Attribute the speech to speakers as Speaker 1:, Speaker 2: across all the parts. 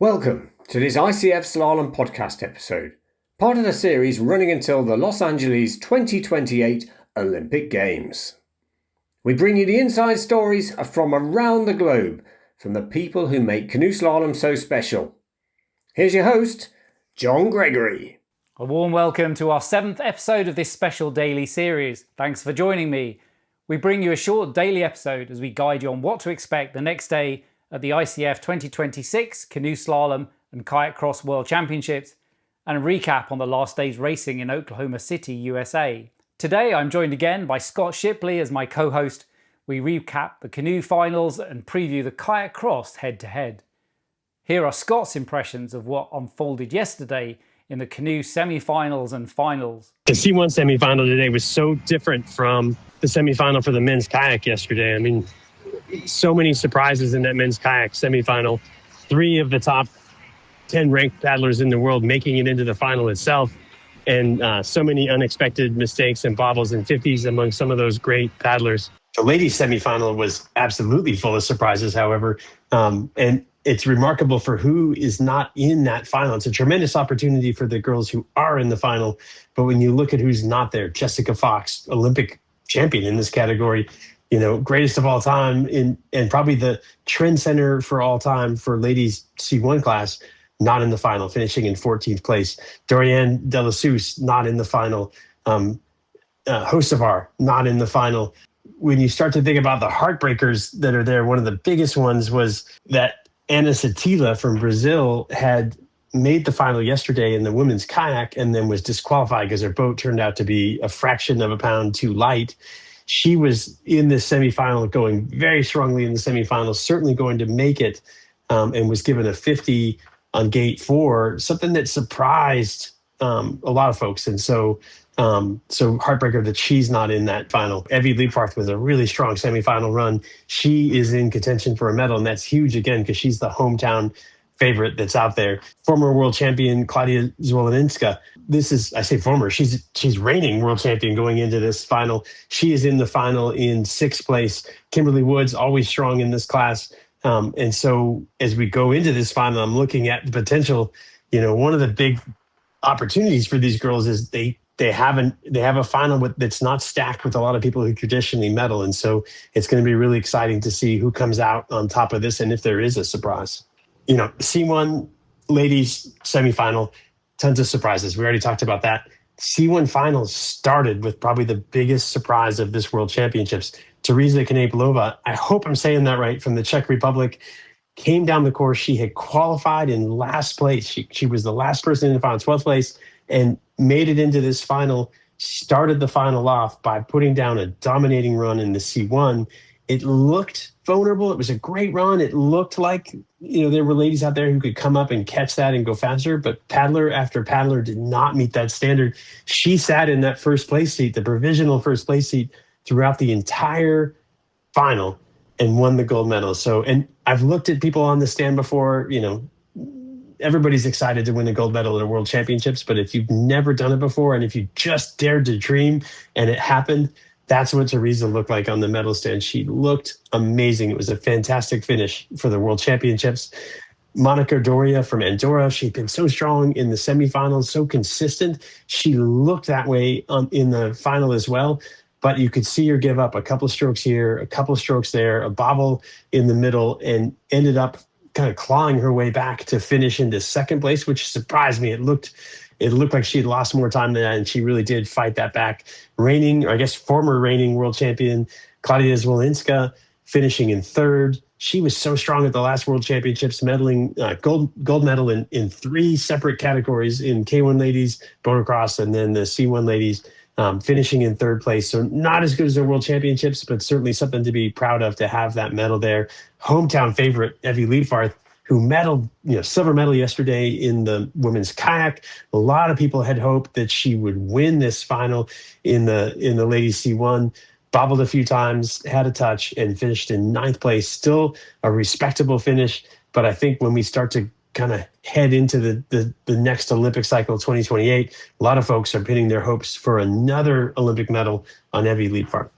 Speaker 1: Welcome to this ICF Slalom podcast episode, part of the series running until the Los Angeles 2028 Olympic Games. We bring you the inside stories from around the globe from the people who make canoe slalom so special. Here's your host, John Gregory.
Speaker 2: A warm welcome to our 7th episode of this special daily series. Thanks for joining me. We bring you a short daily episode as we guide you on what to expect the next day at the ICF 2026 Canoe Slalom and Kayak Cross World Championships, and a recap on the last day's racing in Oklahoma City, USA. Today I'm joined again by Scott Shipley as my co-host. We recap the canoe finals and preview the Kayak Cross head-to-head. Here are Scott's impressions of what unfolded yesterday in the canoe semi-finals and finals.
Speaker 3: The C1 semi-final today was so different from the semi-final for the men's kayak yesterday. I mean, so many surprises in that men's kayak semi-final. 3 of the top 10 ranked paddlers in the world making it into the final itself. And so many unexpected mistakes and bobbles and 50s among some of those great paddlers. The ladies semi-final was absolutely full of surprises, however. And it's remarkable for who is not in that final. It's a tremendous opportunity for the girls who are in the final. But when you look at who's not there, Jessica Fox, Olympic champion in this category, you know, greatest of all time and probably the trend center for all time for ladies C1 class, not in the final, finishing in 14th place. Doriane Delassus, not in the final. Hocevar, not in the final. When you start to think about the heartbreakers that are there, one of the biggest ones was that Ana Satila from Brazil had made the final yesterday in the women's kayak and then was disqualified because her boat turned out to be a fraction of a pound too light. She was in the semifinal, going very strongly in the semifinal, certainly going to make it, and was given a 50 on gate 4, something that surprised a lot of folks. And so heartbreaker that she's not in that final. Evie Liepvaart with a really strong semifinal run. She is in contention for a medal, and that's huge again because she's the hometown favorite that's out there. Former world champion Claudia Zwolenska. I say former, she's reigning world champion going into this final. She is in the final in 6th place. Kimberly Woods, always strong in this class. And so as we go into this final, I'm looking at the potential, one of the big opportunities for these girls is they have a final that's not stacked with a lot of people who traditionally medal. And so it's going to be really exciting to see who comes out on top of this and if there is a surprise. C1 ladies semifinal, tons of surprises. We already talked about that. C1 finals started with probably the biggest surprise of this World Championships. Travé and Kneblova, I hope I'm saying that right, from the Czech Republic, came down the course. She had qualified in last place. She was the last person in the final, 12th place, and made it into this final, started the final off by putting down a dominating run in the C1. It looked vulnerable. It was a great run. It looked like, there were ladies out there who could come up and catch that and go faster, but paddler after paddler did not meet that standard. She sat in that first place seat, the provisional first place seat, throughout the entire final and won the gold medal. So, and I've looked at people on the stand before, everybody's excited to win a gold medal at a world championships, but if you've never done it before and if you just dared to dream and it happened, that's what Teresa looked like on the medal stand. She looked amazing. It was a fantastic finish for the World Championships. Monica Doria from Andorra, she'd been so strong in the semifinals, so consistent. She looked that way in the final as well, but you could see her give up a couple of strokes here, a couple of strokes there, a bobble in the middle, and ended up kind of clawing her way back to finish into 2nd place, which surprised me. It looked like she had lost more time than that, and she really did fight that back. Former reigning world champion Claudia Zwolenska finishing in 3rd. She was so strong at the last World Championships, medaling gold medal in 3 separate categories in K1 ladies, motocross, and then the C1 ladies, finishing in 3rd place. So not as good as the World Championships, but certainly something to be proud of to have that medal there. Hometown favorite Evie Liepvaart, who medaled, silver medal yesterday in the women's kayak. A lot of people had hoped that she would win this final in the ladies C1. Bobbled a few times, had a touch, and finished in 9th place. Still a respectable finish, but I think when we start to kind of head into the next Olympic cycle, 2028, a lot of folks are pinning their hopes for another Olympic medal on Evie Liepvaart.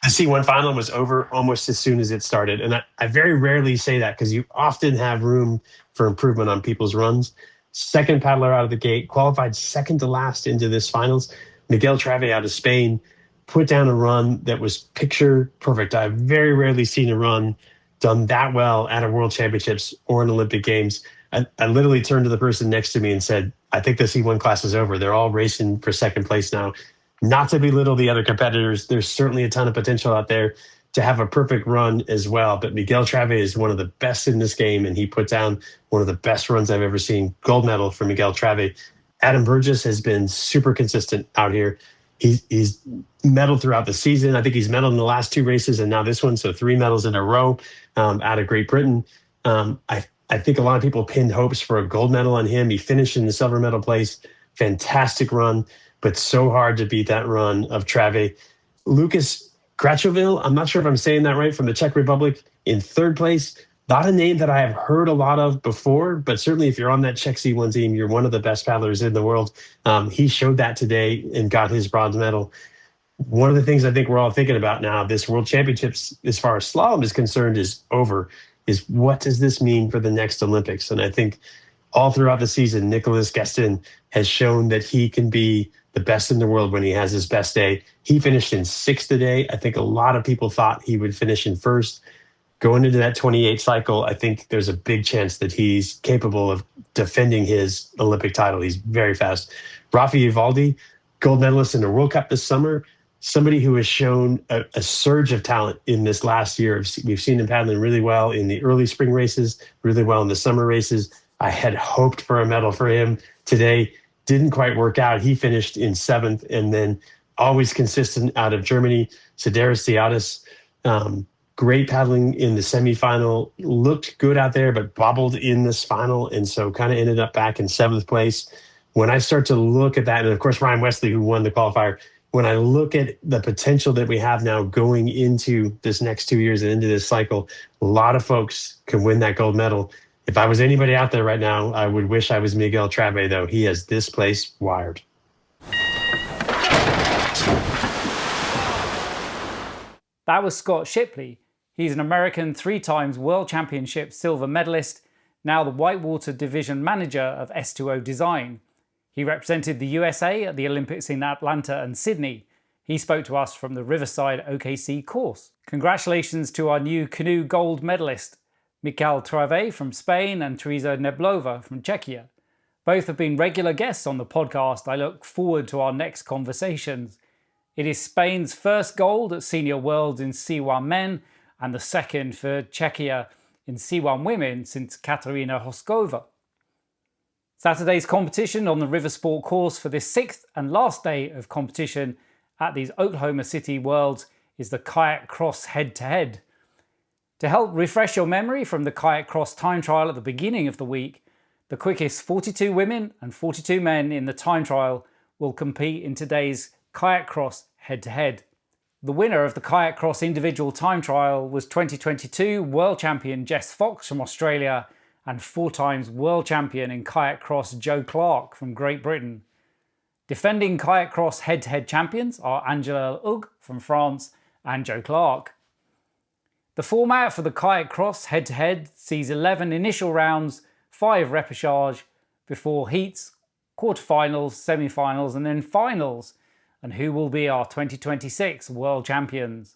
Speaker 3: The C1 final was over almost as soon as it started. And I very rarely say that because you often have room for improvement on people's runs. Second paddler out of the gate, qualified second to last into this finals. Miguel Travé out of Spain put down a run that was picture perfect. I've very rarely seen a run done that well at a World Championships or an Olympic Games. I literally turned to the person next to me and said, I think the C1 class is over. They're all racing for second place now. Not to belittle the other competitors, there's certainly a ton of potential out there to have a perfect run as well. But Miguel Travé is one of the best in this game, and he put down one of the best runs I've ever seen. Gold medal for Miguel Travé. Adam Burgess has been super consistent out here. He's medaled throughout the season. I think he's medaled in the last two races and now this one, so 3 medals in a row out of Great Britain. I think a lot of people pinned hopes for a gold medal on him. He finished in the silver medal place. Fantastic run, but so hard to beat that run of Travé. Lucas Krachovil, I'm not sure if I'm saying that right, from the Czech Republic, in third place. Not a name that I have heard a lot of before, but certainly if you're on that Czech C1 team, you're one of the best paddlers in the world. He showed that today and got his bronze medal. One of the things I think we're all thinking about now, this World Championships, as far as slalom is concerned, is over, is what does this mean for the next Olympics? And I think all throughout the season, Nicolas Gastin has shown that he can be the best in the world when he has his best day. He finished in sixth today. I think a lot of people thought he would finish in first. Going into that 28 cycle, I think there's a big chance that he's capable of defending his Olympic title. He's very fast. Rafi Ivaldi, gold medalist in the World Cup this summer, somebody who has shown a surge of talent in this last year. We've seen him paddling really well in the early spring races, really well in the summer races. I had hoped for a medal for him today. Didn't quite work out. He finished in seventh, and then always consistent out of Germany, Sideris Ziadis. Great paddling in the semifinal, looked good out there, but bobbled in this final, and so kind of ended up back in seventh place. When I start to look at that, and of course, Ryan Wesley, who won the qualifier, when I look at the potential that we have now going into this next 2 years and into this cycle, a lot of folks can win that gold medal. If I was anybody out there right now, I would wish I was Miguel Travé, though. He has this place wired.
Speaker 2: That was Scott Shipley. He's an American 3-times World Championship silver medalist, now the Whitewater Division Manager of S2O Design. He represented the USA at the Olympics in Atlanta and Sydney. He spoke to us from the Riverside OKC course. Congratulations to our new Canoe gold medalist, Miguel Travé from Spain and Travé and Kneblova from Czechia. Both have been regular guests on the podcast. I look forward to our next conversations. It is Spain's first gold at Senior Worlds in C1 men and the second for Czechia in C1 women since Katarina Hoskova. Saturday's competition on the River Sport course for this 6th and last day of competition at these Oklahoma City Worlds is the Kayak Cross head-to-head. To help refresh your memory from the Kayak Cross time trial at the beginning of the week, the quickest 42 women and 42 men in the time trial will compete in today's Kayak Cross head-to-head. The winner of the Kayak Cross individual time trial was 2022 World Champion Jess Fox from Australia and 4 times World Champion in Kayak Cross Joe Clark from Great Britain. Defending Kayak Cross head-to-head champions are Angela Hug from France and Joe Clark. The format for the Kayak Cross head-to-head sees 11 initial rounds, 5 repechage, before heats, quarterfinals, semifinals and then finals, and who will be our 2026 World Champions.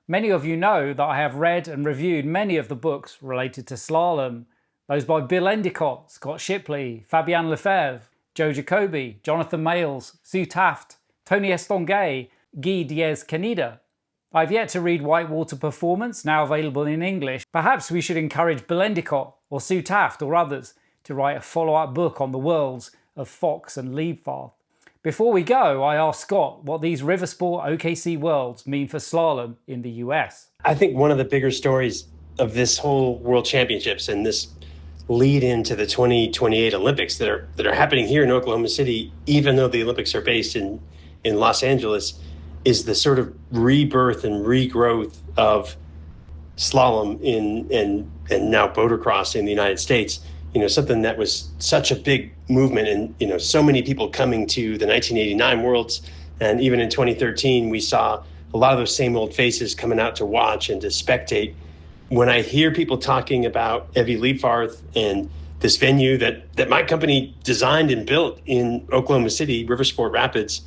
Speaker 2: Many of you know that I have read and reviewed many of the books related to slalom, those by Bill Endicott, Scott Shipley, Fabienne Lefebvre, Joe Jacoby, Jonathan Males, Sue Taft, Tony Estanguet, Guy Diaz-Canida. I've yet to read Whitewater Performance, now available in English. Perhaps we should encourage Bill Endicott or Sue Taft or others to write a follow-up book on the worlds of Fox and Liebfarth. Before we go, I asked Scott what these River Sport OKC Worlds mean for slalom in the US.
Speaker 3: I think one of the bigger stories of this whole World Championships and this lead into the 2028 Olympics that are happening here in Oklahoma City, even though the Olympics are based in Los Angeles, is the sort of rebirth and regrowth of slalom and now boatercross in the United States. You know, something that was such a big movement, and, you know, so many people coming to the 1989 Worlds. And even in 2013, we saw a lot of those same old faces coming out to watch and to spectate. When I hear people talking about Evie Leapfarth and this venue that my company designed and built in Oklahoma City, Riversport Rapids,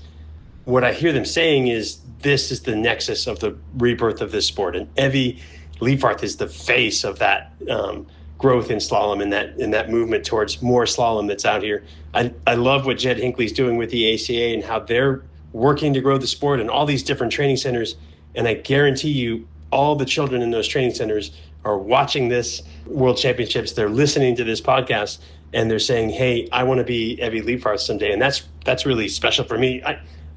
Speaker 3: what I hear them saying is this is the nexus of the rebirth of this sport. And Evie Leapfarth is the face of that growth in slalom and that movement towards more slalom that's out here. I love what Jed Hinckley's doing with the ACA and how they're working to grow the sport and all these different training centers. And I guarantee you, all the children in those training centers are watching this World Championships. They're listening to this podcast and they're saying, hey, I want to be Evie Leapfarth someday. And that's really special for me.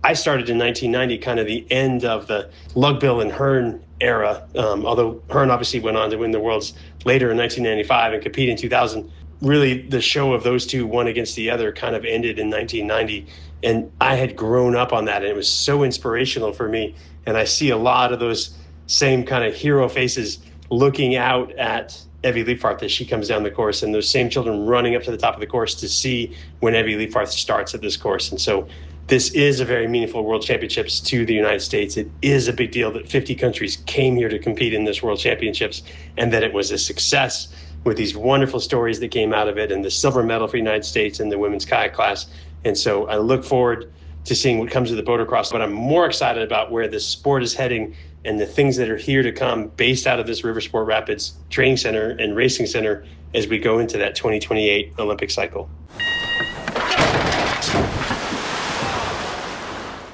Speaker 3: I started in 1990, kind of the end of the Lugbill and Hearn era, although Hearn obviously went on to win the Worlds later in 1995 and compete in 2000. Really, the show of those two, one against the other, kind of ended in 1990. And I had grown up on that, and it was so inspirational for me. And I see a lot of those same kind of hero faces looking out at Evie Leapfarth as she comes down the course, and those same children running up to the top of the course to see when Evie Leapfarth starts at this course. And so this is a very meaningful World Championships to the United States. It is a big deal that 50 countries came here to compete in this World Championships and that it was a success with these wonderful stories that came out of it and the silver medal for the United States in the women's kayak class. And so I look forward to seeing what comes of the Boatocross, but I'm more excited about where this sport is heading and the things that are here to come based out of this Riversport Rapids Training Center and Racing Center as we go into that 2028 Olympic cycle.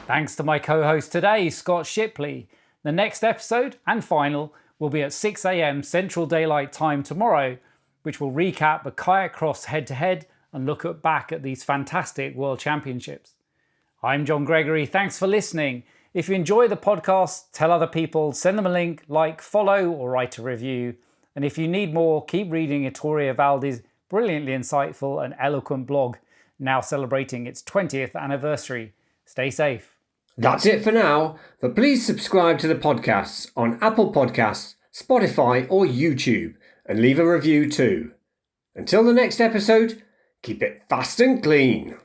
Speaker 2: Thanks to my co-host today, Scott Shipley. The next episode and final will be at 6 a.m. Central Daylight Time tomorrow, which will recap the kayak cross head-to-head and look back at these fantastic World Championships. I'm John Gregory. Thanks for listening. If you enjoy the podcast, tell other people, send them a link, like, follow, or write a review. And if you need more, keep reading Ettore Valdi's brilliantly insightful and eloquent blog, now celebrating its 20th anniversary. Stay safe.
Speaker 1: That's it for now, but please subscribe to the podcasts on Apple Podcasts, Spotify, or YouTube, and leave a review too. Until the next episode, keep it fast and clean.